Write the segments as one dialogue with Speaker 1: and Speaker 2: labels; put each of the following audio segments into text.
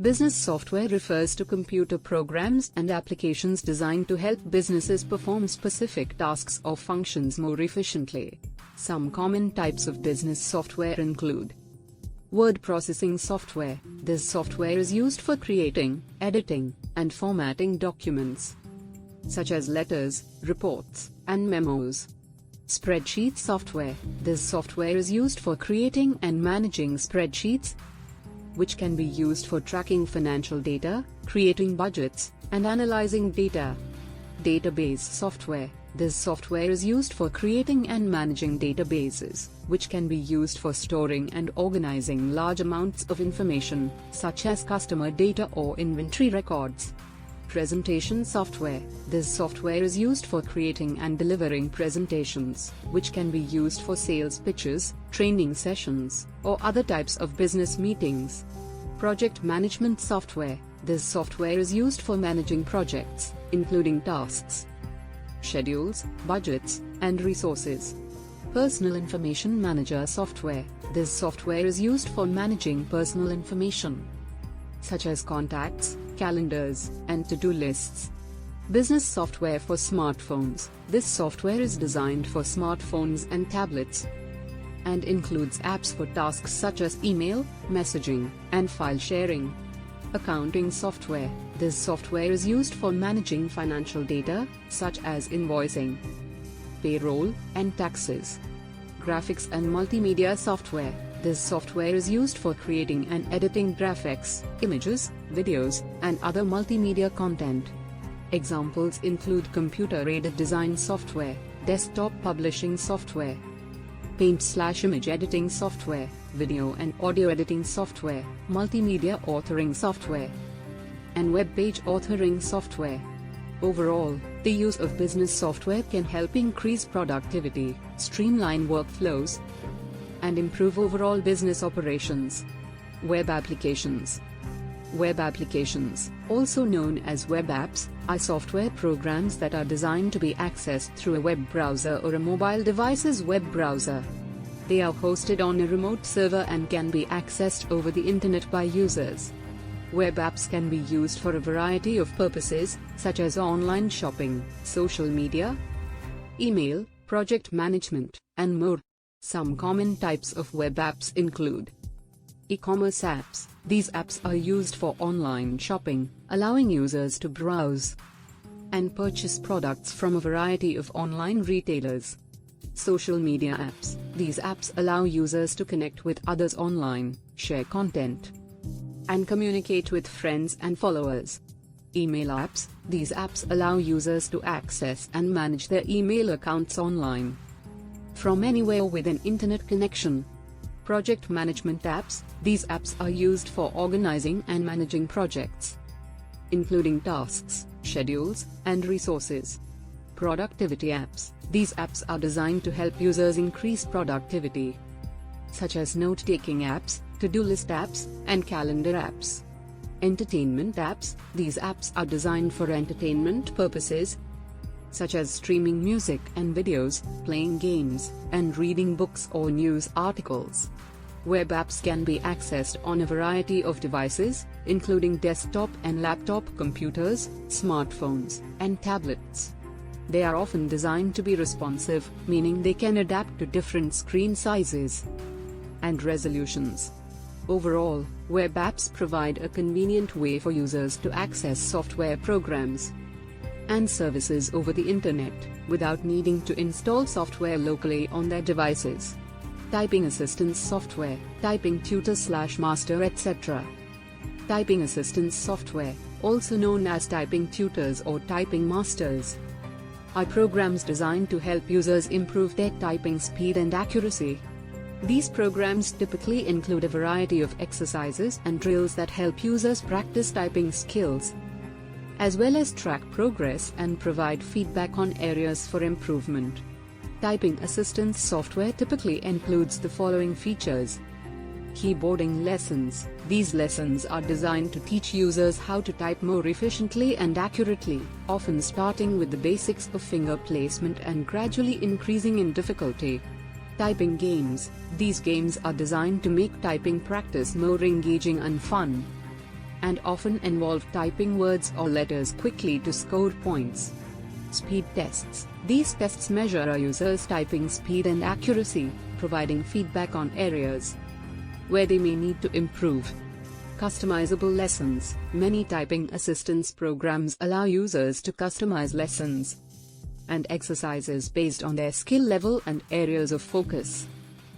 Speaker 1: Business software refers to computer programs and applications designed to help businesses perform specific tasks or functions more efficiently. Some common types of business software include word processing software. This software is used for creating, editing, and formatting documents, such as letters, reports, and memos. Spreadsheet software. This software is used for creating and managing spreadsheets, which can be used for tracking financial data, creating budgets, and analyzing data. Database software. This software is used for creating and managing databases, which can be used for storing and organizing large amounts of information, such as customer data or inventory records. Presentation software. This software is used for creating and delivering presentations, which can be used for sales pitches, training sessions, or other types of business meetings. Project management software. This software is used for managing projects, including tasks, schedules, budgets, and resources. Personal information manager software. This software is used for managing personal information, such as contacts, calendars, and to-do lists. Business software for smartphones. This software is designed for smartphones and tablets, and includes apps for tasks such as email, messaging, and file sharing. Accounting software. This software is used for managing financial data, such as invoicing, payroll, and taxes. Graphics and multimedia software. This software is used for creating and editing graphics, images, videos, and other multimedia content. Examples include computer-aided design software, desktop publishing software, paint/image editing software, video and audio editing software, multimedia authoring software, and web page authoring software. Overall, the use of business software can help increase productivity, streamline workflows, and improve overall business operations. Web applications. Web applications, also known as web apps, are software programs that are designed to be accessed through a web browser or a mobile device's web browser. They are hosted on a remote server and can be accessed over the internet by users. Web apps can be used for a variety of purposes, such as online shopping, social media, email, project management, and more. Some common types of web apps include e-commerce apps. These apps are used for online shopping, allowing users to browse and purchase products from a variety of online retailers. Social media apps. These apps allow users to connect with others online, share content, and communicate with friends and followers. Email apps. These apps allow users to access and manage their email accounts online from anywhere with an internet connection. Project management apps. These apps are used for organizing and managing projects, including tasks, schedules, and resources. Productivity apps. These apps are designed to help users increase productivity, such as note-taking apps, to-do list apps, and calendar apps. Entertainment apps. These apps are designed for entertainment purposes, such as streaming music and videos, playing games, and reading books or news articles. Web apps can be accessed on a variety of devices, including desktop and laptop computers, smartphones, and tablets. They are often designed to be responsive, meaning they can adapt to different screen sizes and resolutions. Overall, web apps provide a convenient way for users to access software programs and services over the internet, without needing to install software locally on their devices. Typing assistance software, typing tutor/master, etc. Typing assistance software, also known as typing tutors or typing masters, are programs designed to help users improve their typing speed and accuracy. These programs typically include a variety of exercises and drills that help users practice typing skills, as well as track progress and provide feedback on areas for improvement. Typing assistance software typically includes the following features. Keyboarding lessons. These lessons are designed to teach users how to type more efficiently and accurately, often starting with the basics of finger placement and gradually increasing in difficulty. Typing games. These games are designed to make typing practice more engaging and fun, and often involve typing words or letters quickly to score points. Speed tests. These tests measure a user's typing speed and accuracy, providing feedback on areas where they may need to improve. Customizable lessons. Many typing assistance programs allow users to customize lessons and exercises based on their skill level and areas of focus.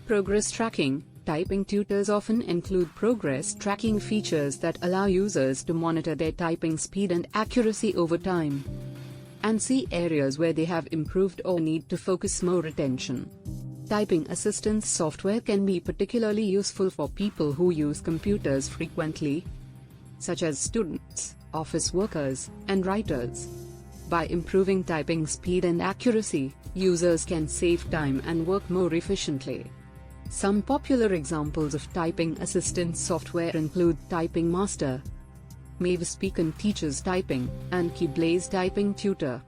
Speaker 1: Progress tracking. Typing tutors often include progress tracking features that allow users to monitor their typing speed and accuracy over time and see areas where they have improved or need to focus more attention. Typing assistance software can be particularly useful for people who use computers frequently, such as students, office workers, and writers. By improving typing speed and accuracy, users can save time and work more efficiently. Some popular examples of typing assistance software include Typing Master, Mavis Beacon Teaches Typing, and Keyblaze Typing Tutor.